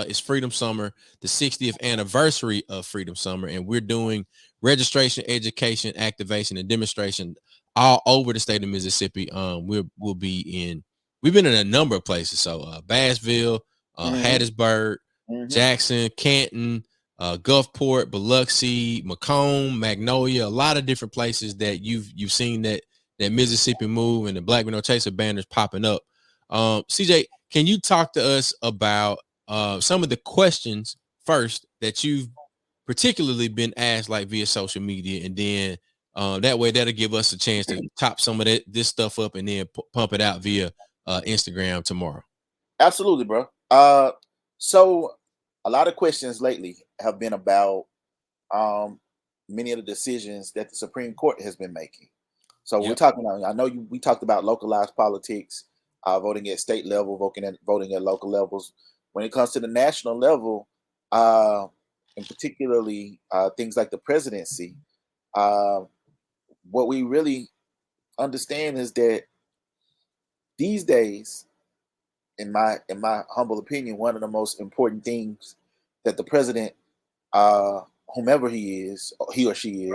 It's Freedom Summer, the 60th anniversary of Freedom Summer, and we're doing registration, education, activation, and demonstration all over the state of Mississippi. We'll be in. We've been in a number of places. So Bassville, Mm-hmm. Hattiesburg, Mm-hmm. Jackson, Canton, Gulfport, Biloxi, Macomb, Magnolia, a lot of different places that you've seen that Mississippi move and the Black Men No Chaser banners popping up. CJ, can you talk to us about some of the questions first that you've particularly been asked, like via social media, and then that way that'll give us a chance to top some of this stuff up and then pump it out via Instagram tomorrow. Absolutely, bro. So a lot of questions lately have been about um many of the decisions that the Supreme Court has been making. So we're Yep. talking about, I know we talked about localized politics, voting at state level, voting at local levels. When it comes to the national level, uh, and particularly things like the presidency, uh, what we really understand is that these days, in my humble opinion, one of the most important things that the president, whomever he or she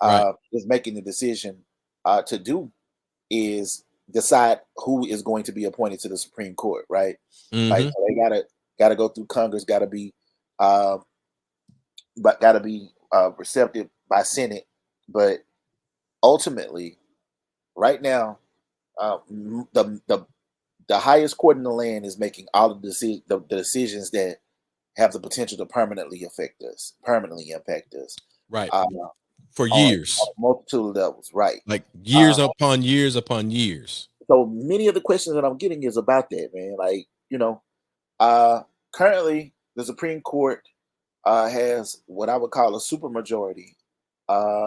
Right. is making the decision to do is decide who is going to be appointed to the Supreme Court, right? Like Mm-hmm. so they gotta go through Congress, uh, gotta be receptive by Senate, but ultimately, right now, the highest court in the land is making all of the decisions that have the potential to permanently impact us, Right. uh, For on years, a multitude of levels, right? like Uh, years upon years upon years. so many of the questions that I'm getting is about that, man. Like, uh, currently the Supreme Court has what I would call a supermajority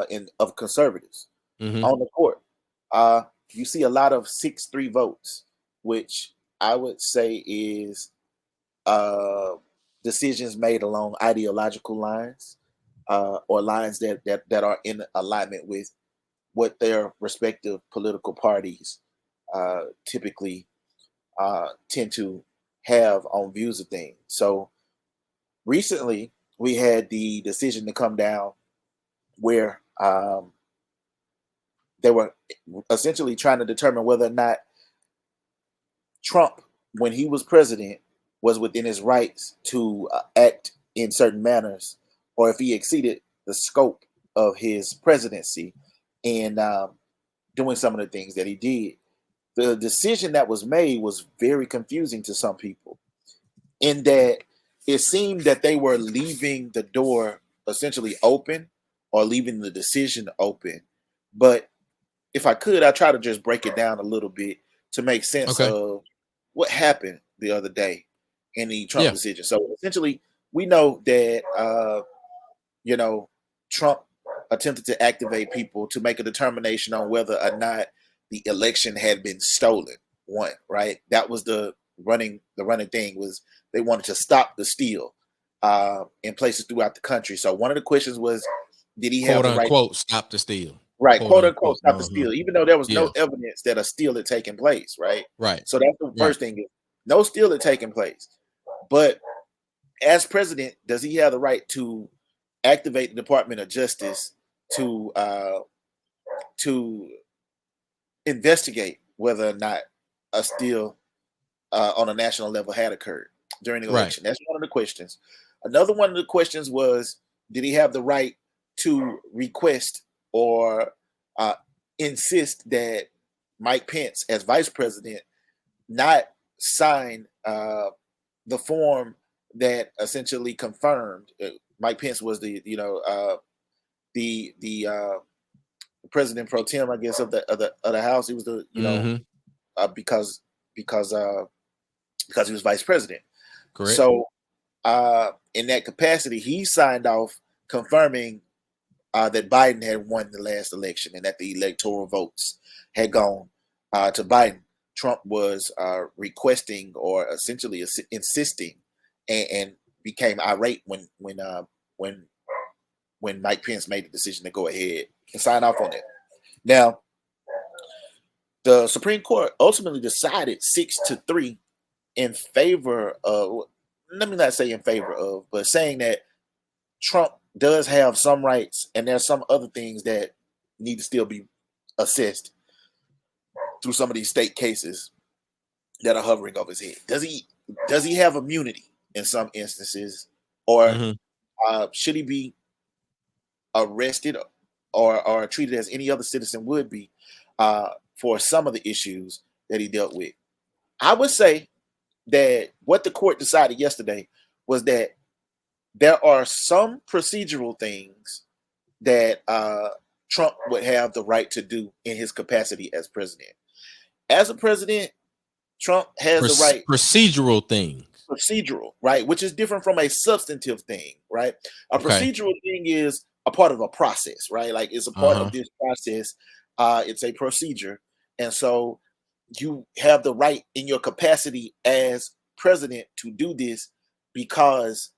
in of conservatives Mm-hmm. on the court. Uh, you see a lot of 6-3 votes, which I would say is uh, decisions made along ideological lines, or lines that are in alignment with what their respective political parties typically tend to have on views of things. So recently, we had the decision to come down where they were essentially trying to determine whether or not Trump, when he was president, was within his rights to act in certain manners, or if he exceeded the scope of his presidency in doing some of the things that he did. The decision that was made was very confusing to some people, in that it seemed that they were leaving the door essentially open or leaving the decision open. But if I could, I try to just break it down a little bit to make sense Okay. of what happened the other day in the Trump Yeah. decision. So essentially, we know that you know Trump attempted to activate people to make a determination on whether or not the election had been stolen. One, right? That was the running thing was they wanted to stop the steal in places throughout the country. So one of the questions was, did he have Quote the right? unquote stop the steal. Right, Quote quote unquote, unquote. stop the steal, even though there was Yeah. no evidence that a steal had taken place, right? Right. So that's the Right. first thing: is no steal had taken place. But as president, does he have the right to activate the Department of Justice to investigate whether or not a steal on a national level had occurred during the Right. election? That's one of the questions. Another one of the questions was, did he have the right to request or uh, insist that Mike Pence, as vice president, not sign the form that essentially confirmed Mike Pence was the president pro tem, I guess, of the House. He was the Mm-hmm. uh, because because uh, because he was vice president. Correct. So in that capacity, he signed off confirming that Biden had won the last election and that the electoral votes had gone to Biden. Trump was requesting or essentially insisting, and became irate when when Mike Pence made the decision to go ahead and sign off on it. Now, the Supreme Court ultimately decided 6-3 in favor of, let me not say in favor of, but saying that Trump does have some rights, and there's some other things that need to still be assessed through some of these state cases that are hovering over his head. Does he have immunity in some instances, or should he be arrested or treated as any other citizen would be for some of the issues that he dealt with? I would say that what the court decided yesterday was that there are some procedural things that Trump would have the right to do in his capacity as president. As a president, Trump has the right. Procedural things. Procedural, right? Which is different from a substantive thing, right? A procedural thing is a part of a process, right? Like it's a part of this process. It's a procedure. And so you have the right in your capacity as president to do this because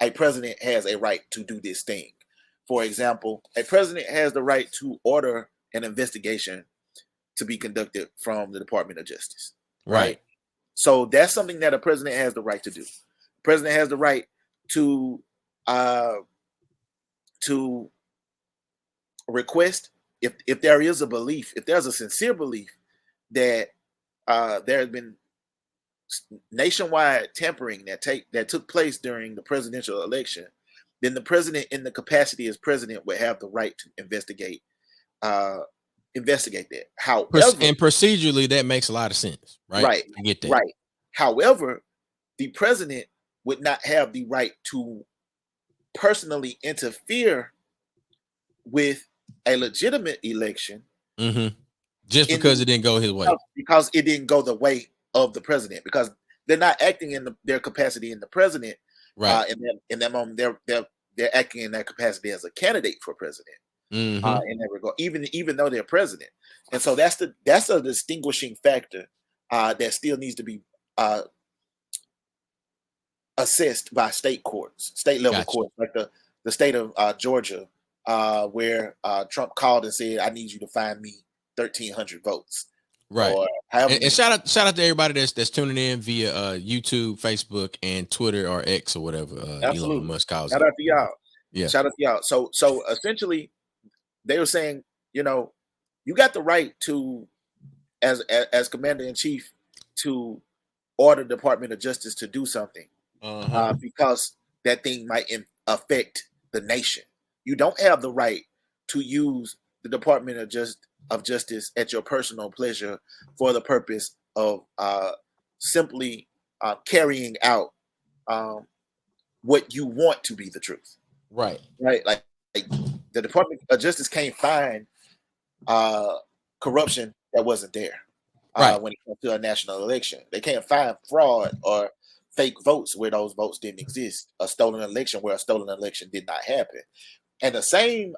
a president has a right to do this thing. For example, a president has the right to order an investigation to be conducted from the Department of Justice, right? So that's something that a president has the right to do. The president has the right to request if there is a belief, if there's a sincere belief that there has been nationwide tampering that took place during the presidential election, then the president, in the capacity as president, would have the right to investigate that. However, and procedurally, that makes a lot of sense, right? Right. I get that. Right. However, the president would not have the right to personally interfere with a legitimate election just because it didn't go his way. Because it didn't go the way of the president, because they're not acting in their capacity in the president. Right. In that moment, they're acting in that capacity as a candidate for president. In that regard, even though they're president. And so that's a distinguishing factor that still needs to be assessed by state courts, state level courts, like the state of Georgia, where Trump called and said, "I need you to find me 1,300 votes." Right. Or and shout out to everybody that's tuning in via YouTube, Facebook, and Twitter or X or whatever Elon Musk calls it. Shout out to y'all. Yeah. Shout out to y'all. So essentially, they were saying, you got the right to, as commander in chief, to order the Department of Justice to do something because that thing might affect the nation. You don't have the right to use the Department of Justice at your personal pleasure for the purpose of simply carrying out what you want to be the truth. Right. Like the Department of Justice can't find corruption that wasn't there when it comes to a national election. They can't find fraud or fake votes where those votes didn't exist, a stolen election where a stolen election did not happen. And the same,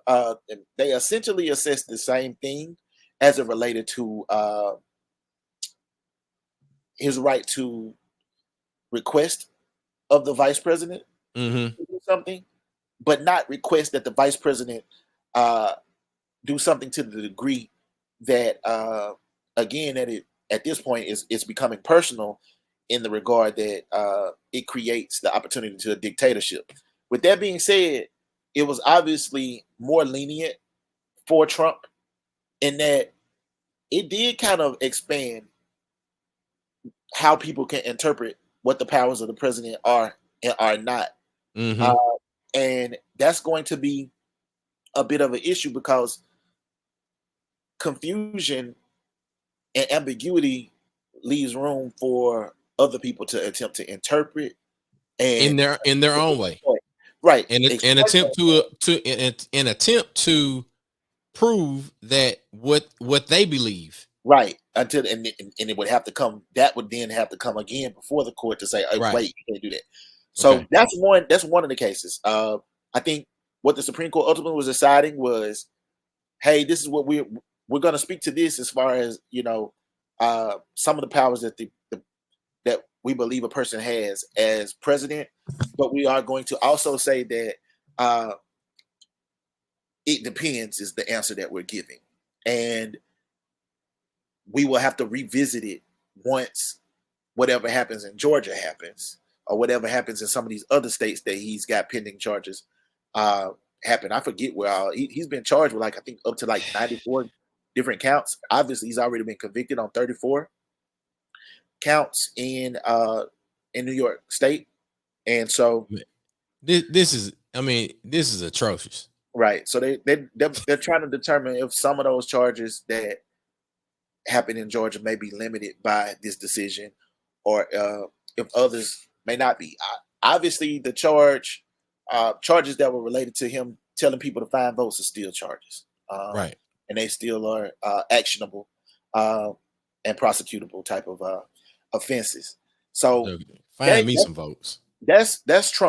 they essentially assessed the same thing as it related to his right to request of the vice president to do something, but not request that the vice president do something to the degree that, again, at this point it's becoming personal in the regard that it creates the opportunity to a dictatorship. With that being said, it was obviously more lenient for Trump in that it did kind of expand how people can interpret what the powers of the president are and are not. And that's going to be a bit of an issue because confusion and ambiguity leaves room for other people to attempt to interpret and in their own way. Right. And attempt to prove that what they believe. Right. Until and it would have to come. That would then have to come again before the court to say, wait, you can't do that. So that's one of the cases. I think what the Supreme Court ultimately was deciding was, hey, this is what we're going to speak to this as far as some of the powers that that we believe a person has as president, but we are going to also say that it depends is the answer that we're giving, and we will have to revisit it once whatever happens in Georgia happens, or whatever happens in some of these other states that he's got pending charges happen. I forget where he's been charged with, like, I think up to like 94 different counts. Obviously, he's already been convicted on 34 counts in New York State, and so this is atrocious. right. So they're trying to determine if some of those charges that happen in Georgia may be limited by this decision, or if others may not be. Obviously, the charges that were related to him telling people to find votes are still charges, Right. and they still are actionable and prosecutable type of offenses. So Find me some votes. that's Trump.